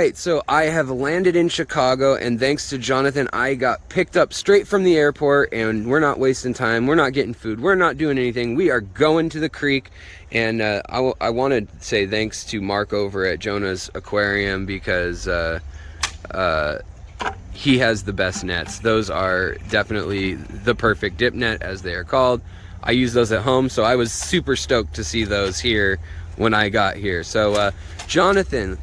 right, so I have landed in Chicago, and thanks to Jonathan, I got picked up straight from the airport, and we're not wasting time. We're not getting food. We're not doing anything. We are going to the creek, and I want to say thanks to Mark over at Jonah's Aquarium, because he has the best nets. Those are definitely the perfect dip net, as they are called. I use those at home, so I was super stoked to see those here when I got here. So Jonathan,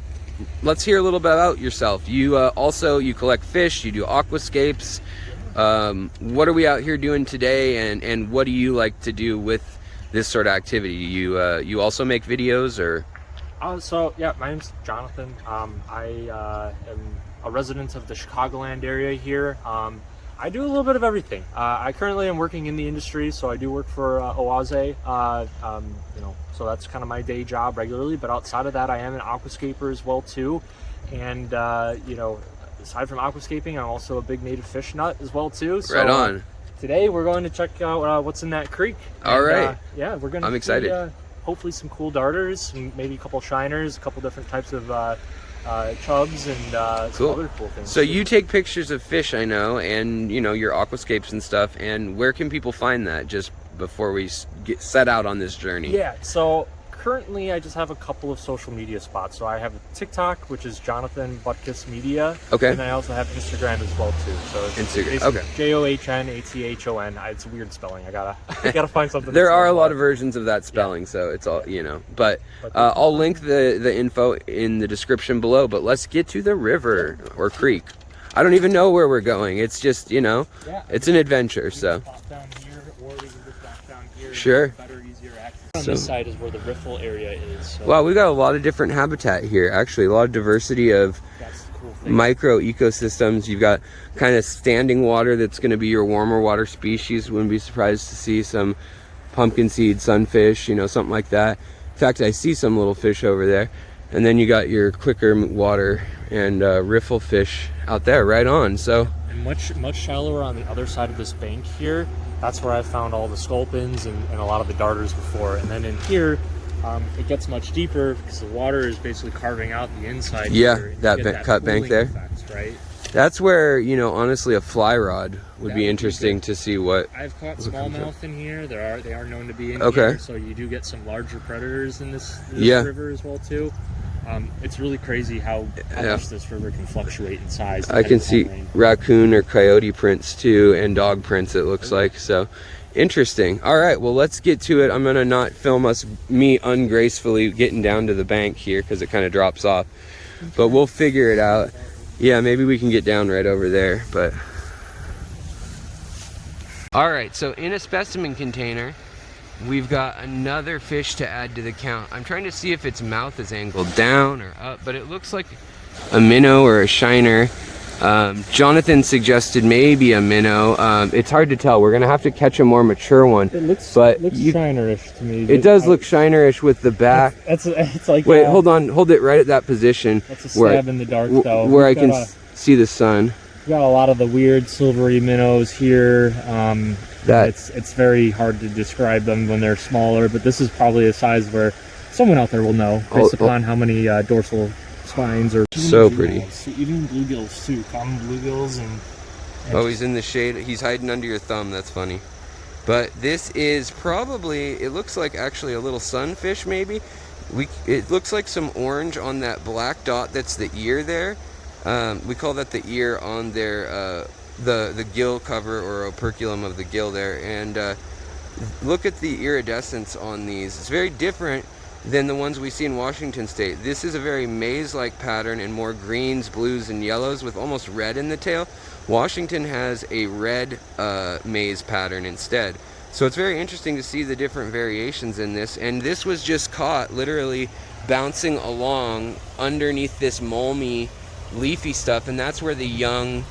let's hear a little bit about yourself. You also, you collect fish, you do aquascapes. What are we out here doing today, and what do you like to do with this sort of activity? You also make videos, or? So yeah, my name's Jonathan. I am a resident of the Chicagoland area here. I do a little bit of everything. I currently am working in the industry, so I do work for Oase, you know, so that's kind of my day job regularly. But outside of that, I am an aquascaper as well too. And you know, aside from aquascaping, I'm also a big native fish nut as well too. So, right on. Today we're going to check out what's in that creek. All right. Yeah, we're going to. I'm excited. Hopefully some cool darters, maybe a couple shiners, a couple different types of chubs, and some other cool things. So you take pictures of fish, I know, and you know, your aquascapes and stuff. And where can people find that, just before we set out on this journey? Yeah, so currently I just have a couple of social media spots. So I have TikTok, which is Johnathon Butkus Media. Okay. And I also have Instagram as well too. So it's Instagram. Okay. Johnathon. It's a weird spelling. I gotta find something. There are a lot of versions of that spelling, so it's all, you know. But I'll link the info in the description below. But let's get to the river or creek. I don't even know where we're going. It's just, you know, it's an adventure. So. Pop down here, or we can just back down here. Sure. Better, easier access. On this side is where the riffle area is. So wow, we got a lot of different habitat here. Actually, a lot of diversity of micro ecosystems. You've got kind of standing water that's going to be your warmer water species. Wouldn't be surprised to see some pumpkin seed, sunfish, you know, something like that. In fact, I see some little fish over there. And then you got your quicker water and riffle fish out there, right on. So and much shallower on the other side of this bank here. That's where I found all the sculpins and a lot of the darters before. And then in here, it gets much deeper because the water is basically carving out the inside. Yeah, here, that cut bank there. Effect, right? That's where, you know, honestly, a fly rod would be interesting to see what. I've caught smallmouth in here. They are known to be in here. So you do get some larger predators in this river as well too. It's really crazy how much this river can fluctuate in size. I can see raccoon or coyote prints too, and dog prints, it looks like. So interesting. All right, well, let's get to it. I'm gonna not film me ungracefully getting down to the bank here because it kind of drops off, but we'll figure it out. Yeah, maybe we can get down right over there. But all right, so in a specimen container, we've got another fish to add to the count. I'm trying to see if its mouth is angled down or up, but it looks like a minnow or a shiner. Jonathan suggested maybe a minnow. It's hard to tell. We're gonna have to catch a more mature one. It looks shinerish to me. It does look shinerish with the back. It's like wait, hold on, hold it right at that position. That's a stab in the dark though. Where I can see the sun. We got a lot of the weird silvery minnows here. It's very hard to describe them when they're smaller, but this is probably a size where someone out there will know based upon how many dorsal spines or so pretty. Even bluegills too, common bluegills and oh, he's in the shade. He's hiding under your thumb. That's funny. But this is probably, it looks like actually a little sunfish maybe. It looks like some orange on that black dot that's the ear there. We call that the ear on their the gill cover or operculum of the gill there. And look at the iridescence on these. It's very different than the ones we see in Washington State. This is a very maze-like pattern and more greens, blues, and yellows with almost red in the tail. Washington has a red maze pattern instead. So it's very interesting to see the different variations in this. And this was just caught literally bouncing along underneath this mulmy, leafy stuff, and that's where the young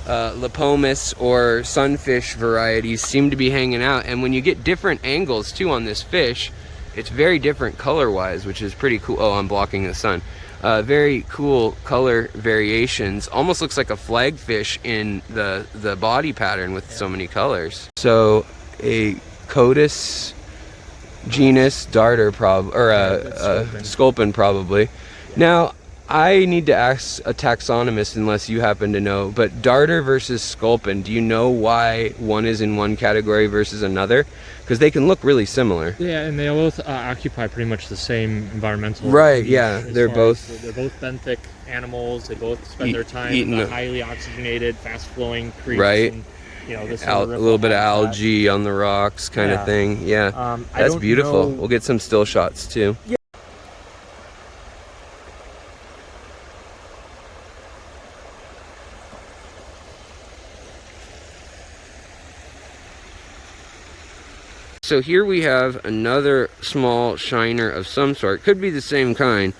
Lepomis or sunfish varieties seem to be hanging out. And when you get different angles too on this fish, it's very different color wise, which is pretty cool. Oh, I'm blocking the sun. Very cool color variations. Almost looks like a flagfish in the body pattern with so many colors. So a Codus genus darter, or a sculpin probably. Now I need to ask a taxonomist unless you happen to know, but darter versus sculpin, do you know why one is in one category versus another? Because they can look really similar. Yeah, and they both occupy pretty much the same environmental right, needs. Yeah, they're both benthic animals. They both spend their time in the highly oxygenated, fast-flowing creeks. Right. And, you know, this a little bit of algae on the rocks kind of thing. Yeah, that's beautiful. We'll get some still shots too. Yeah. So here we have another small shiner of some sort. Could be the same kind.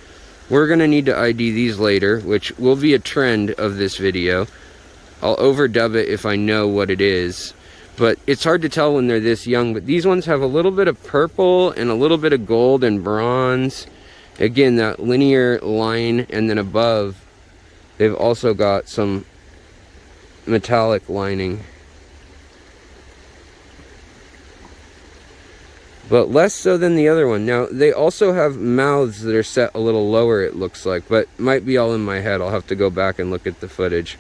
We're going to need to ID these later, which will be a trend of this video. I'll overdub it if I know what it is. But it's hard to tell when they're this young. But these ones have a little bit of purple and a little bit of gold and bronze. Again, that linear line. And then above, they've also got some metallic lining. But less so than the other one. Now, they also have mouths that are set a little lower, it looks like. But might be all in my head. I'll have to go back and look at the footage.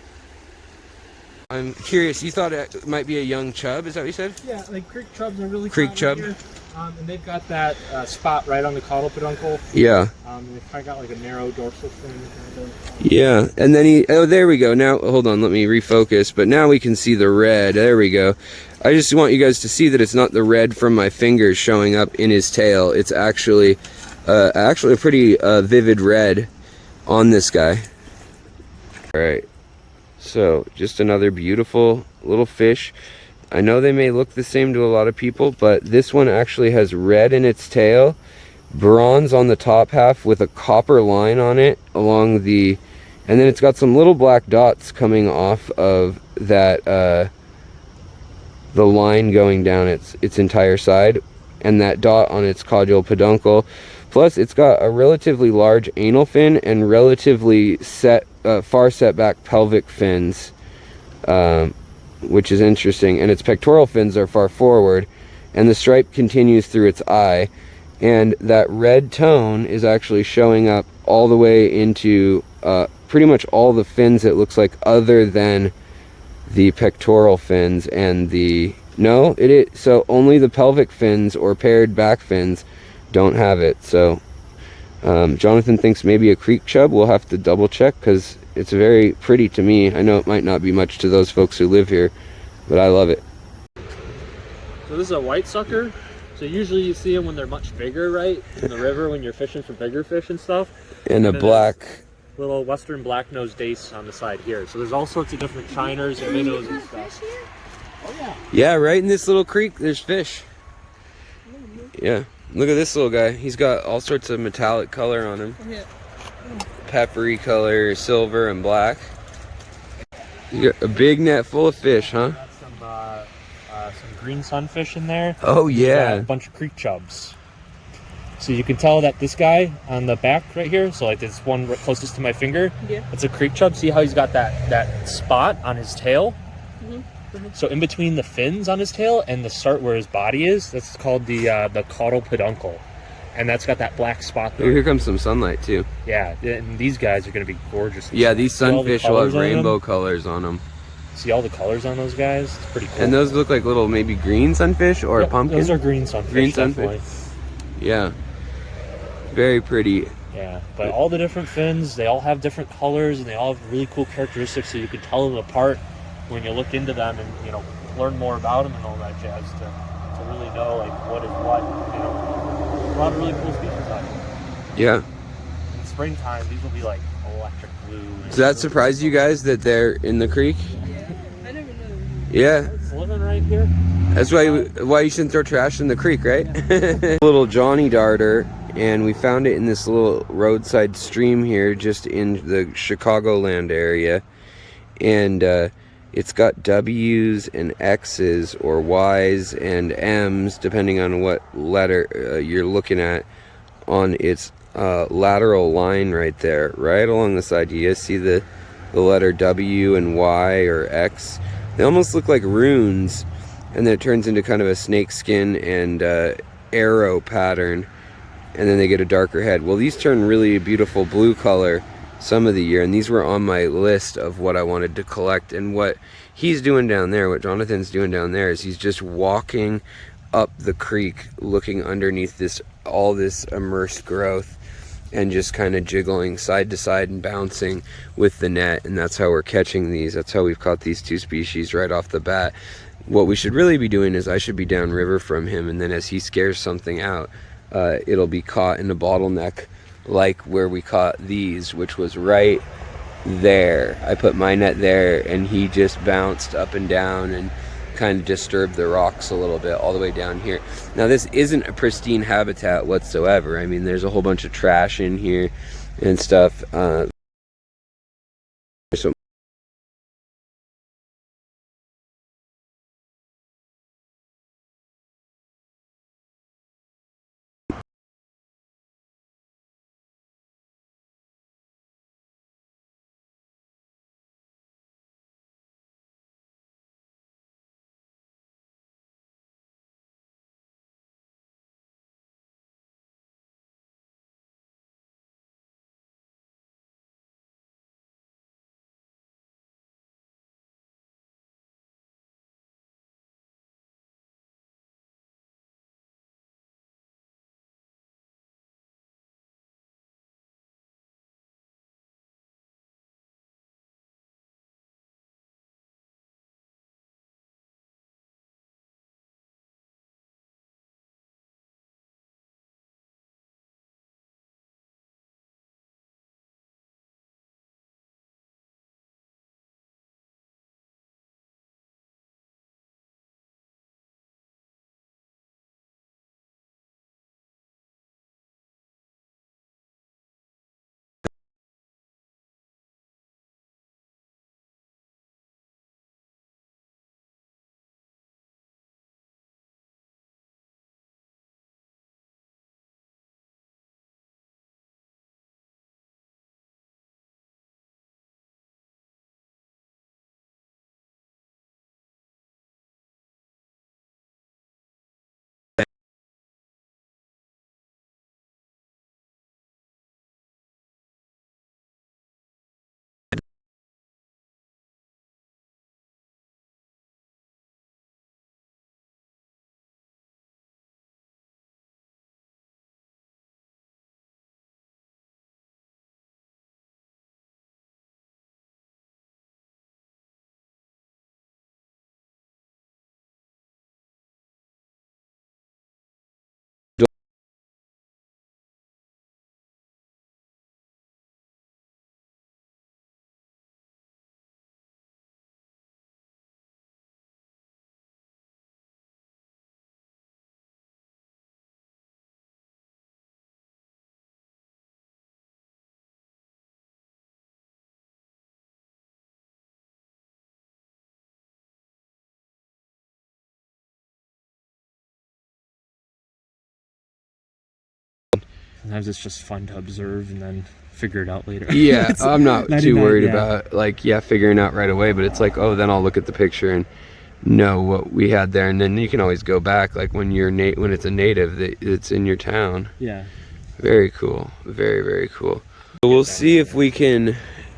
I'm curious, you thought it might be a young chub, is that what you said? Yeah, like creek chubs are really creek chub. Here. And they've got that spot right on the caudal peduncle. Yeah. They've kind of got like a narrow dorsal fin. Yeah, and then oh, there we go. Now, hold on, let me refocus. But now we can see the red. There we go. I just want you guys to see that it's not the red from my fingers showing up in his tail. It's actually a pretty vivid red on this guy. All right. So, just another beautiful little fish. I know they may look the same to a lot of people, but this one actually has red in its tail, bronze on the top half with a copper line on it along the, and then it's got some little black dots coming off of that, the line going down its entire side, and that dot on its caudal peduncle. Plus, it's got a relatively large anal fin and relatively far set back pelvic fins, which is interesting. And its pectoral fins are far forward, and the stripe continues through its eye. And that red tone is actually showing up all the way into pretty much all the fins, it looks like, other than the pectoral fins and the... No, it is. So only the pelvic fins or paired back fins don't have it. So Jonathan thinks maybe a creek chub. We'll have to double check because it's very pretty to me. I know it might not be much to those folks who live here, but I love it. So this is a white sucker. So usually you see them when they're much bigger, right? In the river when you're fishing for bigger fish and stuff. And a black... little western black-nosed dace on the side here. So there's all sorts of different shiners and minnows and stuff. Oh yeah. Yeah, right in this little creek there's fish. Yeah. Look at this little guy. He's got all sorts of metallic color on him. Yeah. Peppery color, silver and black. You got a big net full of fish, huh? Got some green sunfish in there. Oh yeah. A bunch of creek chubs. So you can tell that this guy on the back right here, so like this one closest to my finger, it's a creek chub. See how he's got that spot on his tail? So in between the fins on his tail and the start where his body is, that's called the caudal peduncle. And that's got that black spot there. Oh, here comes some sunlight too. Yeah, and these guys are going to be gorgeous. Yeah, these sunfish will have rainbow colors on them. See all the colors on those guys? It's pretty cool. And those look like little maybe green sunfish or pumpkin? Those are green sunfish. Green sunfish? Yeah. Very pretty. Yeah, but all the different fins, they all have different colors and they all have really cool characteristics, so you can tell them apart when you look into them and, you know, learn more about them and all that jazz to really know, like, what is what, you know. There's a lot of really cool species out here. Yeah. In springtime, these will be like electric blue. Does that surprise you guys that they're in the creek? Yeah, I never know. Yeah. It's living right here. That's why you shouldn't throw trash in the creek, right? Yeah. Little Johnny darter, and we found it in this little roadside stream here, just in the Chicagoland area, and it's got W's and X's or Y's and M's, depending on what letter you're looking at, on its lateral line right there, right along the side. You guys see the letter W and Y or X? They almost look like runes, and then it turns into kind of a snake skin and arrow pattern, and then they get a darker head. Well, these turn really beautiful blue color, some of the year, and these were on my list of what I wanted to collect. And what he's doing down there, what Jonathan's doing down there, is he's just walking up the creek looking underneath all this immersed growth and just kind of jiggling side to side and bouncing with the net. And that's how we're catching these. That's how we've caught these 2 species right off the bat. What we should really be doing is I should be downriver from him, and then as he scares something out, it'll be caught in a bottleneck like where we caught these, which was right there. I put my net there and he just bounced up and down and kind of disturbed the rocks a little bit all the way down here. Now this isn't a pristine habitat whatsoever. I mean, there's a whole bunch of trash in here and stuff. So sometimes it's just fun to observe and then figure it out later. yeah, I'm not too worried yeah. about like figuring out right away, but it's like, oh, then I'll look at the picture and know what we had there, and then you can always go back like when when it's a native that it's in your town. Yeah. Very cool. Very, very cool. So we'll see if we can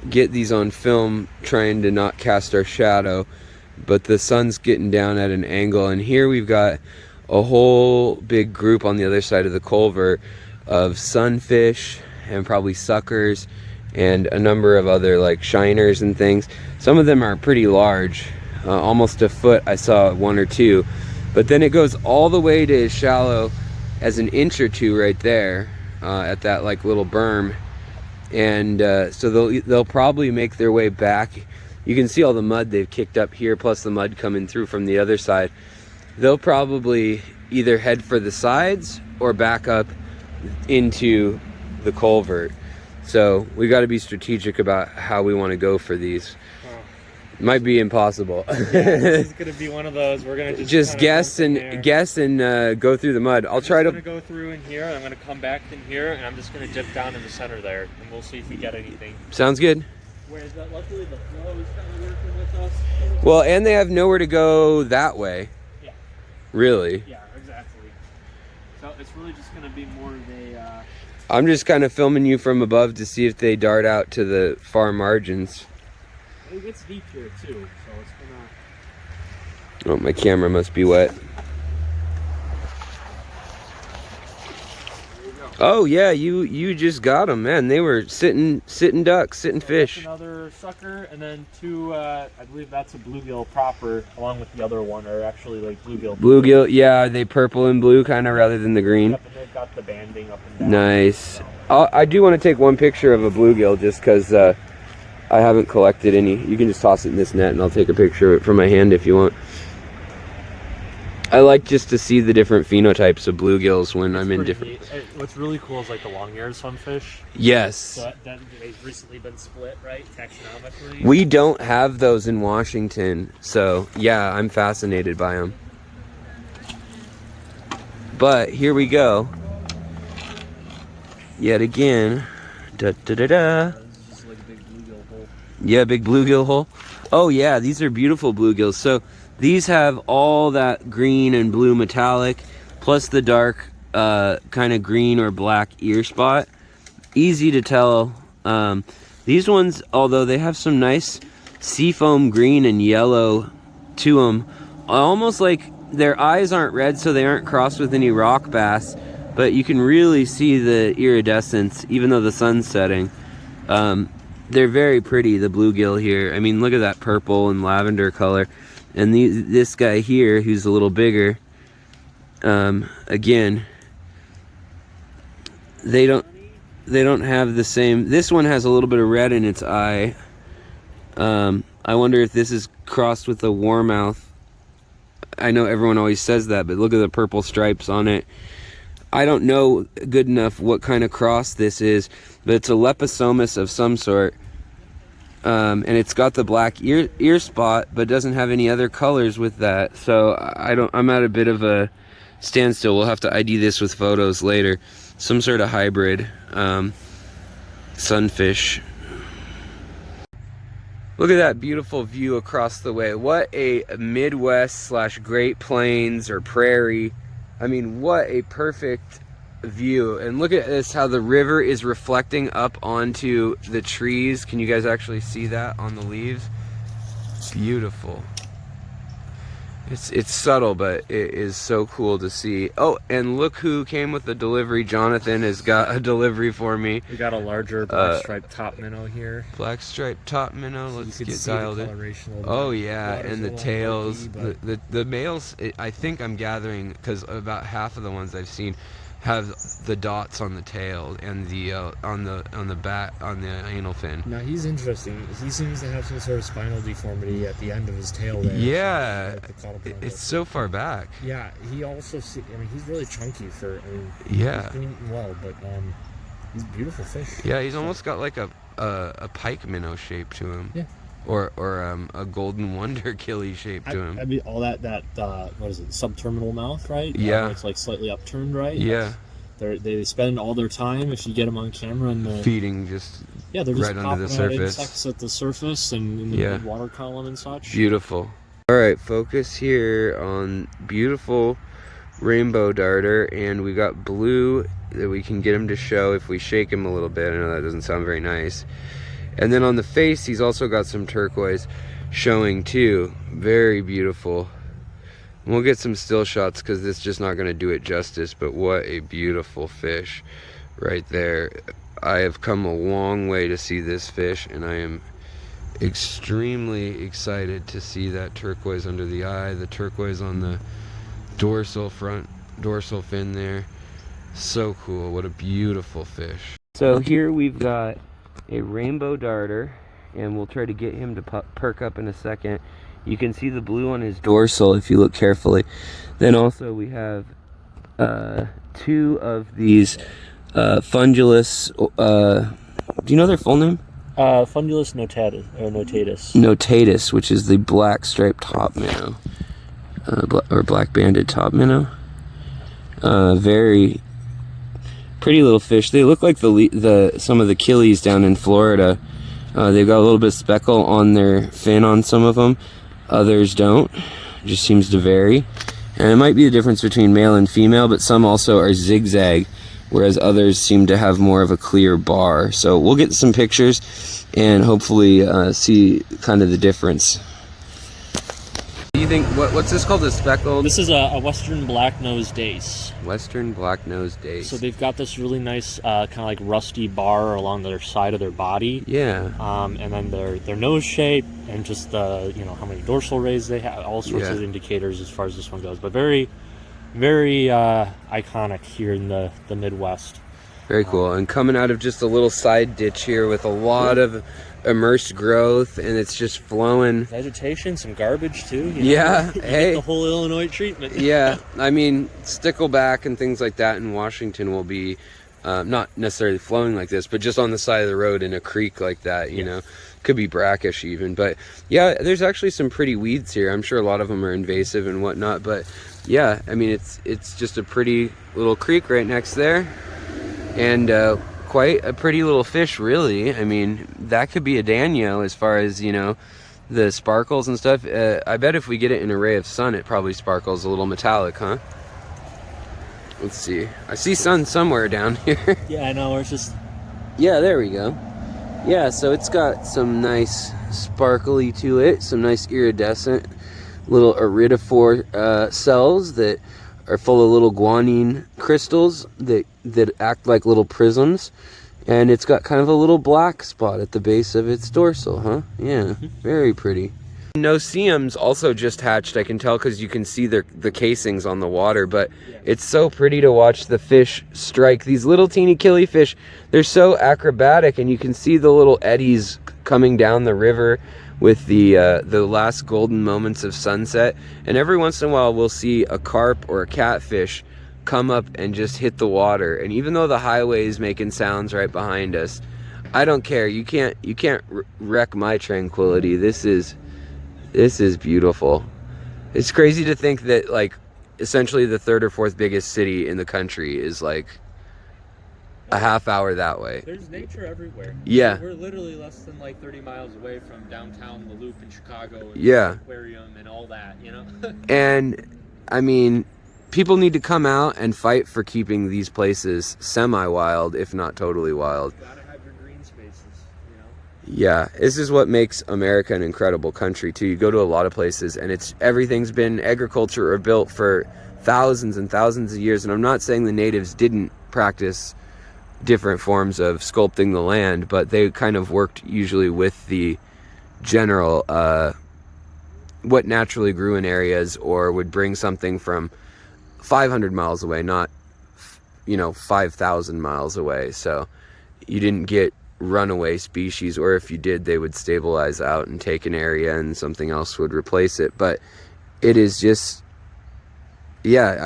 get these on film trying to not cast our shadow, but the sun's getting down at an angle, and here we've got a whole big group on the other side of the culvert of sunfish and probably suckers and a number of other like shiners and things. Some of them are pretty large, almost a foot. I saw 1 or 2, but then it goes all the way to as shallow as an inch or 2 right there at that like little berm, and so they'll probably make their way back. You can see all the mud they've kicked up here, plus the mud coming through from the other side. They'll probably either head for the sides or back up into the culvert. So we got to be strategic about how we want to go for these. Might be impossible. Yeah, this is gonna be one of those. We're gonna just guess and go through the mud. I'm gonna go through in here, and I'm gonna come back in here, and I'm just gonna dip down in the center there, and we'll see if we get anything. Sounds good. Whereas luckily the flow is kind of working with us. Well, and they have nowhere to go that way. Yeah. Really. Yeah, exactly. So it's really just gonna be more of a I'm just kind of filming you from above to see if they dart out to the far margins. It gets deep here too, so it's gonna... Oh, my camera must be wet. Oh yeah, you just got them, man. They were sitting ducks, sitting fish. Another sucker, and then two. I believe that's a bluegill proper, along with the other one, are actually like bluegill. Bluegill, yeah. Are they purple and blue, kind of, rather than the green? Yep, and they've got the banding up and down. Nice. I do want to take one picture of a bluegill, just because I haven't collected any. You can just toss it in this net, and I'll take a picture of it from my hand if you want. I like just to see the different phenotypes of bluegills when I'm in different... What's really cool is like the long-eared sunfish. Yes. So they've recently been split, right, taxonomically? We don't have those in Washington, so yeah, I'm fascinated by them. But here we go. Yet again. Da da da da. This is like a big bluegill hole. Yeah, big bluegill hole. Oh yeah, these are beautiful bluegills. So these have all that green and blue metallic, plus the dark kind of green or black ear spot. Easy to tell. These ones, although they have some nice seafoam green and yellow to them, almost like their eyes aren't red, so they aren't crossed with any rock bass, but you can really see the iridescence even though the sun's setting. They're very pretty, the bluegill here. I mean, look at that purple and lavender color. And this guy here, who's a little bigger, again, they don't have the same. This one has a little bit of red in its eye. I wonder if this is crossed with a warmouth. I know everyone always says that, but look at the purple stripes on it. I don't know good enough what kind of cross this is, but it's a lepisomus of some sort. And it's got the black ear spot, but doesn't have any other colors with that. So I'm at a bit of a standstill. We'll have to ID this with photos later. Some sort of hybrid sunfish. Look at that beautiful view across the way. What a Midwest / Great Plains or prairie. I mean, what a perfect view. And look at this, how the river is reflecting up onto the trees. Can you guys actually see that on the leaves? Beautiful. It's subtle, but it is so cool to see. Oh, and look who came with the delivery. Jonathan has got a delivery for me. We got a larger black striped top minnow here. Black striped top minnow. So let's get dialed in. Oh yeah, and the tails. The males, I think I'm gathering, because about half of the ones I've seen have the dots on the tail and the on the back, on the anal fin. Now he's interesting. He seems to have some sort of spinal deformity at the end of his tail there. Yeah, it's so far back. Yeah, he also, I mean, he's really chunky for, I mean, yeah, he's been eating well, but he's a beautiful fish. Yeah, he's almost got like a pike minnow shape to him. Yeah. Or a golden wonder killie shape to him. I mean, all that what is it, subterminal mouth, right? Yeah. It's like slightly upturned, right? Yeah. They spend all their time, if you get them on camera, and feeding just they're just right under the surface. Insects at the surface and in the water column and such. Beautiful. All right, focus here on beautiful rainbow darter, and we got blue that we can get him to show if we shake him a little bit. I know that doesn't sound very nice. And then on the face, he's also got some turquoise showing too. Very beautiful. And we'll get some still shots because this is just not going to do it justice, but what a beautiful fish right there. I have come a long way to see this fish, and I am extremely excited to see that turquoise under the eye, the turquoise on the dorsal fin there. So cool. What a beautiful fish. So here we've got a rainbow darter, and we'll try to get him to perk up in a second. You can see the blue on his dorsal if you look carefully. Then also we have two of these Fundulus, do you know their full name? Fundulus notatus. Notatus, which is the black striped top minnow, or black banded top minnow. Very pretty little fish. They look like some of the killies down in Florida. They've got a little bit of speckle on their fin on some of them. Others don't. It just seems to vary. And it might be the difference between male and female, but some also are zigzag, whereas others seem to have more of a clear bar. So we'll get some pictures and hopefully see kind of the difference. Do you think, what's this called, a speckled? This is a Western black-nosed dace. Western black-nosed dace. So they've got this really nice kind of like rusty bar along their side of their body. Yeah. And then their nose shape and just the, you know, how many dorsal rays they have, all sorts of indicators as far as this one goes. But very, very iconic here in the Midwest. Very cool. And coming out of just a little side ditch here with a lot of immersed growth, and it's just flowing. Vegetation, some garbage too. You know? Yeah, you hey. get the whole Illinois treatment. Yeah, I mean, stickleback and things like that in Washington will be not necessarily flowing like this, but just on the side of the road in a creek like that, you know. Could be brackish even, but yeah, there's actually some pretty weeds here. I'm sure a lot of them are invasive and whatnot, but yeah, I mean, it's just a pretty little creek right next there, and quite a pretty little fish, really. I mean, that could be a Danio as far as, you know, the sparkles and stuff. I bet if we get it in a ray of sun, it probably sparkles a little metallic, huh? Let's see. I see sun somewhere down here. Yeah, I know. It's just... Yeah, there we go. Yeah, so it's got some nice sparkly to it, some nice iridescent little iridophore cells that are full of little guanine crystals that act like little prisms, and it's got kind of a little black spot at the base of its dorsal, huh? Yeah, very pretty. No-see-ums also just hatched, I can tell, because you can see the casings on the water, but it's so pretty to watch the fish strike. These little teeny killifish, they're so acrobatic, and you can see the little eddies coming down the river with the last golden moments of sunset. And every once in a while we'll see a carp or a catfish come up and just hit the water. And even though the highway is making sounds right behind us, I don't care. You can't wreck my tranquility. This is beautiful. It's crazy to think that, like, essentially the third or fourth biggest city in the country is like a half hour that way. There's nature everywhere. Yeah. We're literally less than like 30 miles away from downtown, the Loop in Chicago, and Aquarium and all that, you know? And I mean, people need to come out and fight for keeping these places semi-wild, if not totally wild. You gotta have your green spaces, you know? Yeah, this is what makes America an incredible country too. You go to a lot of places and everything's been agriculture or built for thousands and thousands of years. And I'm not saying the natives didn't practice different forms of sculpting the land, but they kind of worked usually with the general what naturally grew in areas, or would bring something from 500 miles away, not 5,000 miles away. So you didn't get runaway species, or if you did, they would stabilize out and take an area and something else would replace it. But it is just, yeah,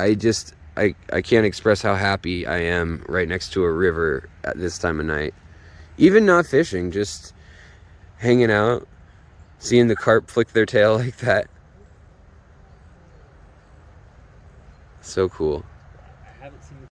I can't express how happy I am right next to a river at this time of night. Even not fishing, just hanging out, seeing the carp flick their tail like that. So cool.